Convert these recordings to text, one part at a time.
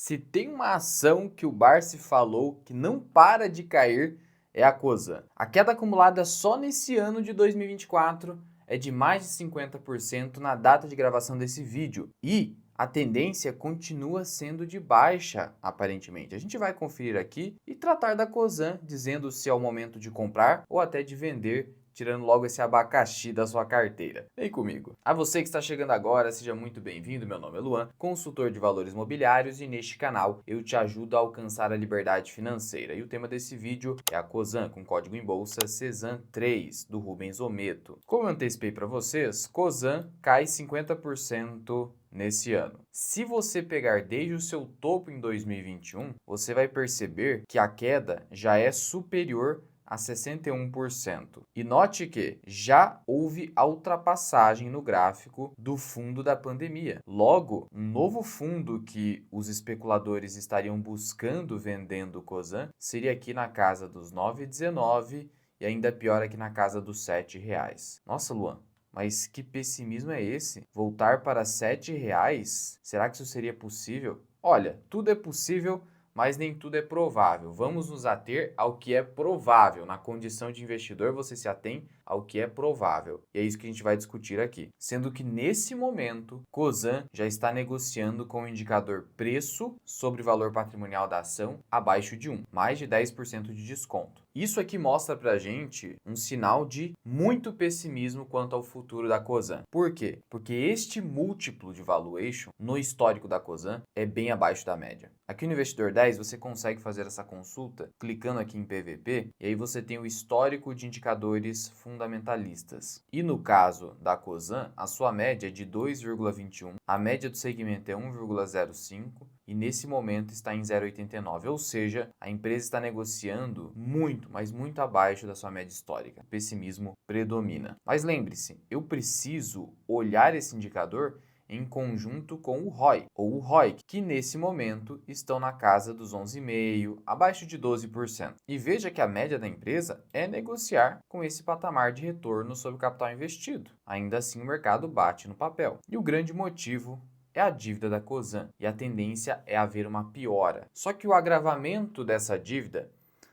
Se tem uma ação que o Barsi falou que não para de cair, é a Cosan. A queda acumulada só nesse ano de 2024 é de mais de 50% na data de gravação desse vídeo. E a tendência continua sendo de baixa, aparentemente. A gente vai conferir aqui e tratar da Cosan, dizendo se é o momento de comprar ou até de vender, tirando logo esse abacaxi da sua carteira. Vem comigo. A você que está chegando agora, seja muito bem-vindo. Meu nome é Luan, consultor de valores imobiliários, e neste canal eu te ajudo a alcançar a liberdade financeira. E o tema desse vídeo é a Cosan, com código em bolsa CESAN3, do Rubens Ometo. Como eu antecipei para vocês, Cosan cai 50% nesse ano. Se você pegar desde o seu topo em 2021, você vai perceber que a queda já é superior a 61%. E note que já houve a ultrapassagem no gráfico do fundo da pandemia. Logo, um novo fundo que os especuladores estariam buscando vendendo o Cosan seria aqui na casa dos 9,19 e ainda pior aqui na casa dos R$ 7. Nossa, Luan, mas que pessimismo é esse? Voltar para R$ 7? Será que isso seria possível? Olha, tudo é possível, mas nem tudo é provável. Vamos nos ater ao que é provável. Na condição de investidor, você se atém ao que é provável. E é isso que a gente vai discutir aqui. Sendo que nesse momento, Cosan já está negociando com o indicador preço sobre valor patrimonial da ação abaixo de 1, mais de 10% de desconto. Isso aqui mostra pra gente um sinal de muito pessimismo quanto ao futuro da Cosan. Por quê? Porque este múltiplo de valuation no histórico da Cosan é bem abaixo da média. Aqui no Investidor 10 você consegue fazer essa consulta clicando aqui em PVP e aí você tem o histórico de indicadores fundamentalistas. E no caso da Cosan, a sua média é de 2,21, a média do segmento é 1,05 e nesse momento está em 0,89, ou seja, a empresa está negociando muito, mas muito abaixo da sua média histórica. O pessimismo predomina. Mas lembre-se, eu preciso olhar esse indicador em conjunto com o ROI, ou o ROIC, que nesse momento estão na casa dos 11,5%, abaixo de 12%. E veja que a média da empresa é negociar com esse patamar de retorno sobre o capital investido. Ainda assim, o mercado bate no papel. E o grande motivo é a dívida da Cosan, e a tendência é haver uma piora. Só que o agravamento dessa dívida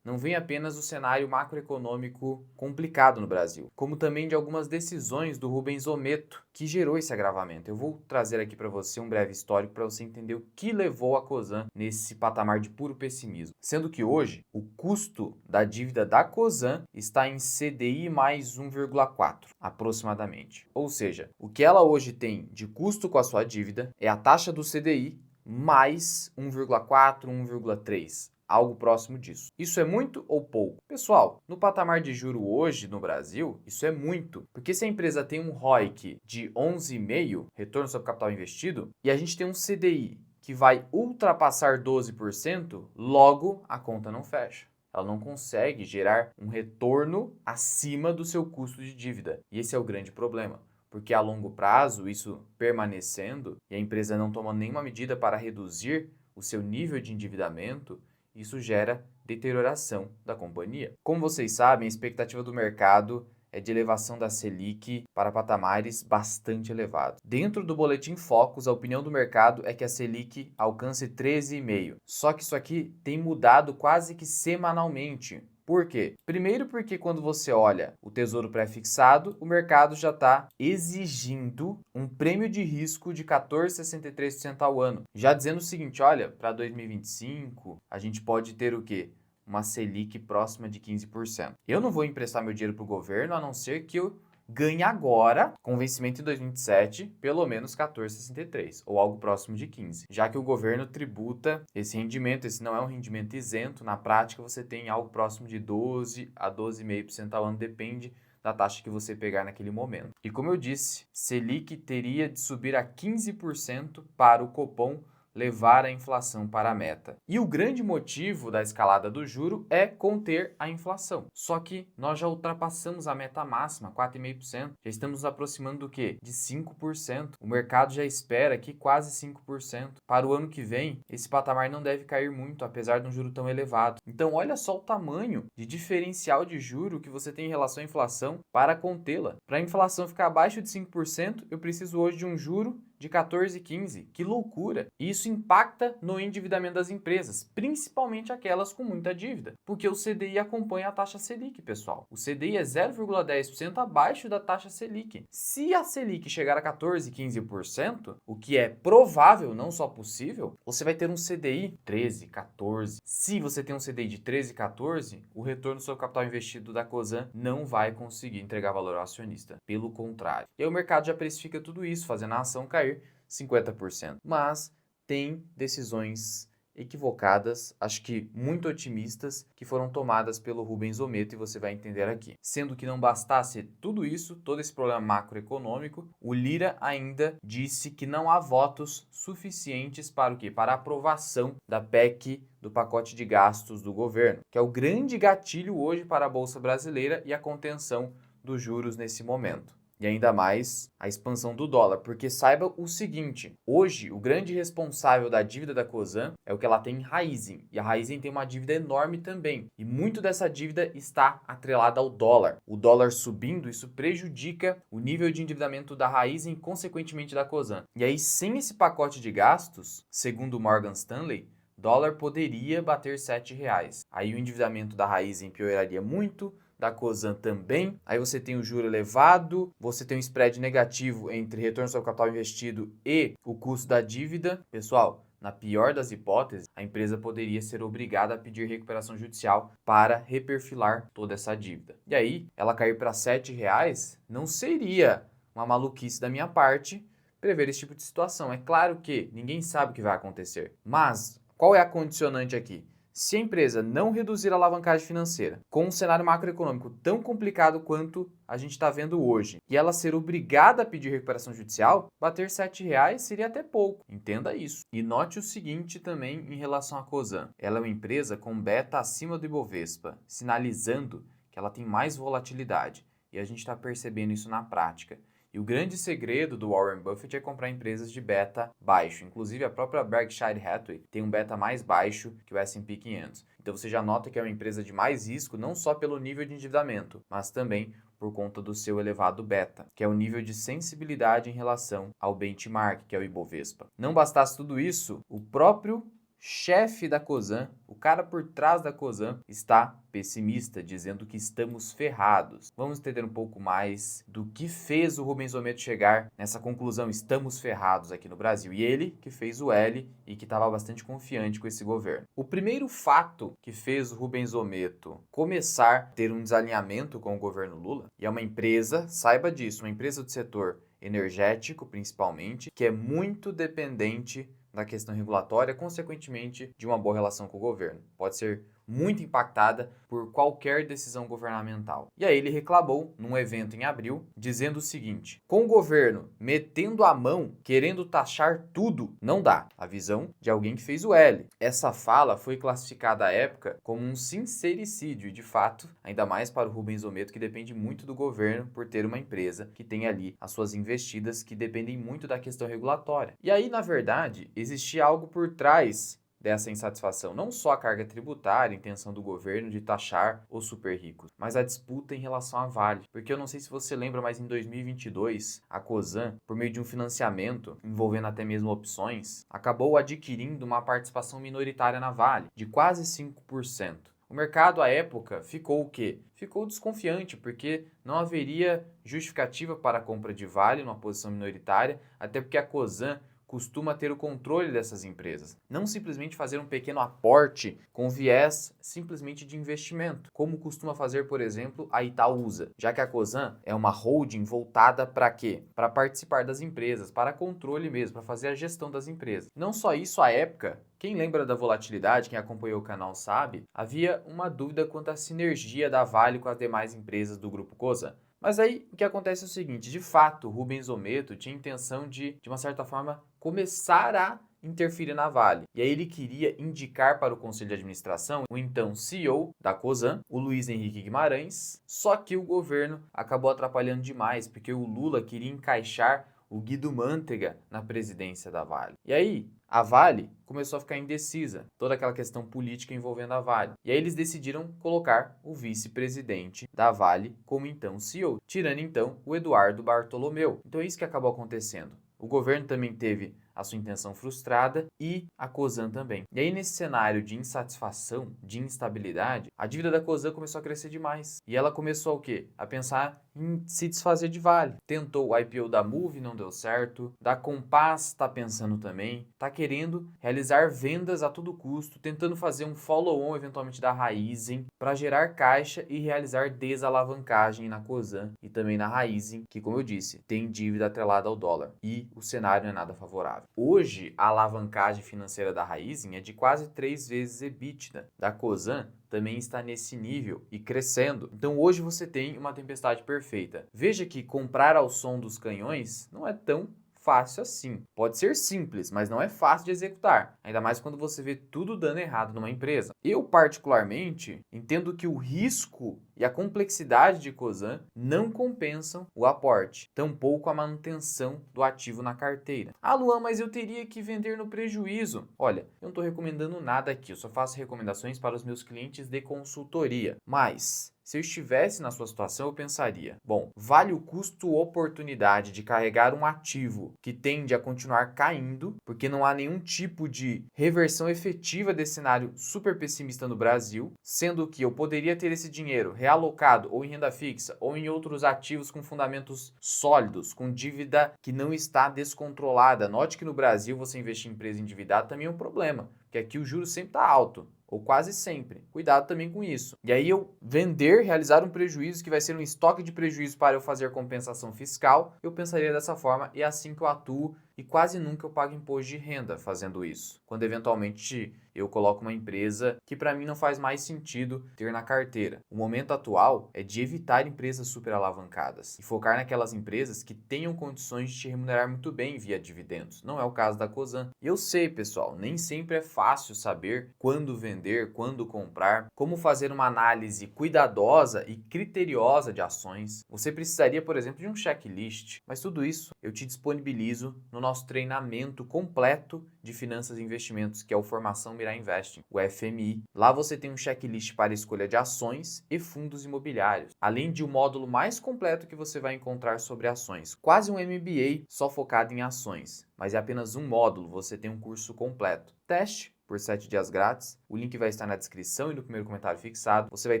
não vem apenas do cenário macroeconômico complicado no Brasil, como também de algumas decisões do Rubens Ometo, que gerou esse agravamento. Eu vou trazer aqui para você um breve histórico para você entender o que levou a Cosan nesse patamar de puro pessimismo. Sendo que hoje, o custo da dívida da Cosan está em CDI mais 1,4, aproximadamente. Ou seja, o que ela hoje tem de custo com a sua dívida é a taxa do CDI mais 1,4, 1,3. Algo próximo disso. Isso é muito ou pouco? Pessoal, no patamar de juro hoje no Brasil, isso é muito. Porque se a empresa tem um ROIC de 11,5, retorno sobre capital investido, e a gente tem um CDI que vai ultrapassar 12%, logo a conta não fecha. Ela não consegue gerar um retorno acima do seu custo de dívida. E esse é o grande problema. Porque a longo prazo, isso permanecendo, e a empresa não toma nenhuma medida para reduzir o seu nível de endividamento, isso gera deterioração da companhia. Como vocês sabem, a expectativa do mercado é de elevação da Selic para patamares bastante elevados. Dentro do Boletim Focus, a opinião do mercado é que a Selic alcance 13,5. Só que isso aqui tem mudado quase que semanalmente. Por quê? Primeiro porque quando você olha o Tesouro Pré-fixado, o mercado já está exigindo um prêmio de risco de 14,63% ao ano. Já dizendo o seguinte, olha, para 2025 a gente pode ter o quê? Uma Selic próxima de 15%. Eu não vou emprestar meu dinheiro para o governo, a não ser que eu ganhe agora, com vencimento em 2027, pelo menos 14,63, ou algo próximo de 15. Já que o governo tributa esse rendimento, esse não é um rendimento isento, na prática você tem algo próximo de 12 a 12,5% ao ano, depende da taxa que você pegar naquele momento. E como eu disse, Selic teria de subir a 15% para o Copom levar a inflação para a meta. E o grande motivo da escalada do juro é conter a inflação. Só que nós já ultrapassamos a meta máxima, 4,5%. Já estamos nos aproximando do quê? De 5%. O mercado já espera aqui quase 5%. Para o ano que vem, esse patamar não deve cair muito, apesar de um juro tão elevado. Então, olha só o tamanho de diferencial de juro que você tem em relação à inflação para contê-la. Para a inflação ficar abaixo de 5%, eu preciso hoje de um juro de 14,15. Que loucura! E isso impacta no endividamento das empresas, principalmente aquelas com muita dívida, porque o CDI acompanha a taxa Selic, pessoal. O CDI é 0,10% abaixo da taxa Selic. Se a Selic chegar a 14, 15%, o que é provável, não só possível, você vai ter um CDI 13, 14. Se você tem um CDI de 13, 14, o retorno do seu capital investido da Cosan não vai conseguir entregar valor ao acionista. Pelo contrário. E aí o mercado já precifica tudo isso, fazendo a ação cair 50%. Mas tem decisões equivocadas, acho que muito otimistas, que foram tomadas pelo Rubens Ometo e você vai entender aqui. Sendo que não bastasse tudo isso, todo esse problema macroeconômico, o Lira ainda disse que não há votos suficientes para o quê? Para a aprovação da PEC do pacote de gastos do governo, que é o grande gatilho hoje para a Bolsa Brasileira e a contenção dos juros nesse momento. E ainda mais a expansão do dólar, porque saiba o seguinte, hoje o grande responsável da dívida da Cosan é o que ela tem em Raízen, e a Raízen tem uma dívida enorme também, e muito dessa dívida está atrelada ao dólar. O dólar subindo, isso prejudica o nível de endividamento da Raízen e consequentemente da Cosan. E aí, sem esse pacote de gastos, segundo o Morgan Stanley, dólar poderia bater R$7. Aí o endividamento da Raízen pioraria muito, da Cosan também. Aí você tem o juro elevado, você tem um spread negativo entre retorno sobre o capital investido e o custo da dívida. Pessoal, na pior das hipóteses, a empresa poderia ser obrigada a pedir recuperação judicial para reperfilar toda essa dívida. E aí, ela cair para R$7 não seria uma maluquice da minha parte prever esse tipo de situação. É claro que ninguém sabe o que vai acontecer, mas qual é a condicionante aqui? Se a empresa não reduzir a alavancagem financeira, com um cenário macroeconômico tão complicado quanto a gente está vendo hoje, e ela ser obrigada a pedir recuperação judicial, bater R$7 seria até pouco. Entenda isso. E note o seguinte também em relação à Cosan. Ela é uma empresa com beta acima do Ibovespa, sinalizando que ela tem mais volatilidade. E a gente está percebendo isso na prática. E o grande segredo do Warren Buffett é comprar empresas de beta baixo. Inclusive, a própria Berkshire Hathaway tem um beta mais baixo que o S&P 500. Então, você já nota que é uma empresa de mais risco, não só pelo nível de endividamento, mas também por conta do seu elevado beta, que é o nível de sensibilidade em relação ao benchmark, que é o Ibovespa. Não bastasse tudo isso, o próprio chefe da Cosan, o cara por trás da Cosan, está pessimista, dizendo que estamos ferrados. Vamos entender um pouco mais do que fez o Rubens Ometo chegar nessa conclusão, estamos ferrados aqui no Brasil. E ele que fez o L e que estava bastante confiante com esse governo. O primeiro fato que fez o Rubens Ometo começar a ter um desalinhamento com o governo Lula, e é uma empresa, saiba disso, uma empresa do setor energético principalmente, que é muito dependente da questão regulatória, consequentemente de uma boa relação com o governo. Pode ser muito impactada por qualquer decisão governamental. E aí ele reclamou num evento em abril, dizendo o seguinte: com o governo metendo a mão, querendo taxar tudo, não dá. A visão de alguém que fez o L. Essa fala foi classificada à época como um sincericídio e, de fato, ainda mais para o Rubens Ometo, que depende muito do governo por ter uma empresa que tem ali as suas investidas que dependem muito da questão regulatória. E aí, na verdade, existia algo por trás dessa insatisfação, não só a carga tributária, a intenção do governo de taxar os super ricos, mas a disputa em relação à Vale. Porque eu não sei se você lembra, mas em 2022, a Cosan, por meio de um financiamento envolvendo até mesmo opções, acabou adquirindo uma participação minoritária na Vale, de quase 5%. O mercado, à época, ficou o quê? Ficou desconfiante, porque não haveria justificativa para a compra de Vale numa posição minoritária, até porque a Cosan costuma ter o controle dessas empresas. Não simplesmente fazer um pequeno aporte com viés simplesmente de investimento, como costuma fazer, por exemplo, a Itaúsa, já que a Cosan é uma holding voltada para quê? Para participar das empresas, para controle mesmo, para fazer a gestão das empresas. Não só isso, à época, quem lembra da volatilidade, quem acompanhou o canal sabe, havia uma dúvida quanto à sinergia da Vale com as demais empresas do grupo Cosan. Mas aí o que acontece é o seguinte, de fato, o Rubens Ometo tinha intenção de uma certa forma, começar a interferir na Vale. E aí ele queria indicar para o Conselho de Administração o então CEO da Cosan, o Luiz Henrique Guimarães, só que o governo acabou atrapalhando demais, porque o Lula queria encaixar o Guido Mantega na presidência da Vale. E aí, a Vale começou a ficar indecisa, toda aquela questão política envolvendo a Vale. E aí eles decidiram colocar o vice-presidente da Vale como então CEO, tirando então o Eduardo Bartolomeu. Então é isso que acabou acontecendo. o governo também teve a sua intenção frustrada e a Cosan também. E aí, nesse cenário de insatisfação, de instabilidade, a dívida da Cosan começou a crescer demais. E ela começou o quê? A pensar em se desfazer de Vale. Tentou o IPO da Moove, não deu certo. Da Compass está pensando também. Está querendo realizar vendas a todo custo, tentando fazer um follow-on eventualmente da Raízen para gerar caixa e realizar desalavancagem na Cosan e também na Raízen, que, como eu disse, tem dívida atrelada ao dólar. E o cenário não é nada favorável. Hoje, a alavancagem financeira da Raízen é de quase 3 vezes EBITDA. Da Cosan também está nesse nível e crescendo. Então hoje você tem uma tempestade perfeita. Veja que comprar ao som dos canhões não é tão fácil assim. Pode ser simples, mas não é fácil de executar. Ainda mais quando você vê tudo dando errado numa empresa. Eu, particularmente, entendo que o risco e a complexidade de Cosan não compensam o aporte, tampouco a manutenção do ativo na carteira. Ah, Luan, mas eu teria que vender no prejuízo. Olha, eu não estou recomendando nada aqui, eu só faço recomendações para os meus clientes de consultoria. Mas se eu estivesse na sua situação, eu pensaria: bom, vale o custo-oportunidade de carregar um ativo que tende a continuar caindo, porque não há nenhum tipo de reversão efetiva desse cenário super pessimista no Brasil, sendo que eu poderia ter esse dinheiro realocado ou em renda fixa ou em outros ativos com fundamentos sólidos, com dívida que não está descontrolada. Note que no Brasil você investir em empresa endividada também é um problema, porque aqui o juros sempre está alto. Ou quase sempre. Cuidado também com isso. E aí eu vender, realizar um prejuízo que vai ser um estoque de prejuízo para eu fazer compensação fiscal, eu pensaria dessa forma e é assim que eu atuo e quase nunca eu pago imposto de renda fazendo isso. Quando eventualmente eu coloco uma empresa que para mim não faz mais sentido ter na carteira. O momento atual é de evitar empresas super alavancadas e focar naquelas empresas que tenham condições de te remunerar muito bem via dividendos. Não é o caso da Cosan. E eu sei, pessoal, nem sempre é fácil saber quando vender, quando comprar, como fazer uma análise cuidadosa e criteriosa de ações. Você precisaria, por exemplo, de um checklist, mas tudo isso eu te disponibilizo no nosso treinamento completo de finanças e investimentos, que é o Formação Mirai Investing, o FMI. Lá você tem um checklist para escolha de ações e fundos imobiliários, além de um módulo mais completo que você vai encontrar sobre ações. Quase um MBA só focado em ações, mas é apenas um módulo, você tem um curso completo. Teste por 7 dias grátis. O link vai estar na descrição e no primeiro comentário fixado. Você vai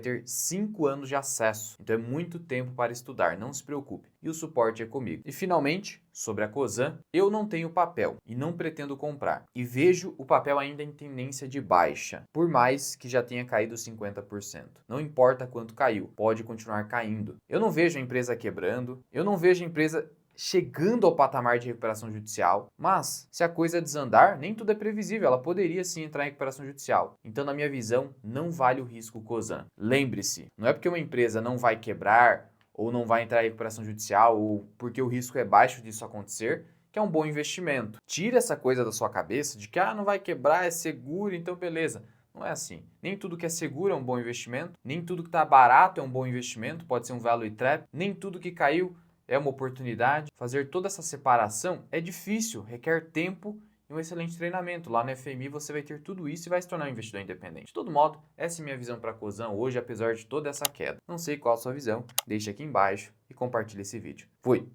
ter 5 anos de acesso. Então é muito tempo para estudar, não se preocupe. E o suporte é comigo. E finalmente, sobre a Cosan, eu não tenho papel e não pretendo comprar. E vejo o papel ainda em tendência de baixa, por mais que já tenha caído 50%. Não importa quanto caiu, pode continuar caindo. Eu não vejo a empresa quebrando, eu não vejo a empresa chegando ao patamar de recuperação judicial, mas se a coisa desandar, nem tudo é previsível, ela poderia sim entrar em recuperação judicial. Então, na minha visão, não vale o risco Cosan. Lembre-se, não é porque uma empresa não vai quebrar ou não vai entrar em recuperação judicial ou porque o risco é baixo disso acontecer, que é um bom investimento. Tire essa coisa da sua cabeça de que não vai quebrar, é seguro, então beleza. Não é assim. Nem tudo que é seguro é um bom investimento, nem tudo que está barato é um bom investimento, pode ser um value trap, nem tudo que caiu é uma oportunidade. Fazer toda essa separação é difícil, requer tempo e um excelente treinamento. Lá no FMI você vai ter tudo isso e vai se tornar um investidor independente. De todo modo, essa é minha visão para a Cosan hoje, apesar de toda essa queda. Não sei qual a sua visão, deixe aqui embaixo e compartilhe esse vídeo. Fui!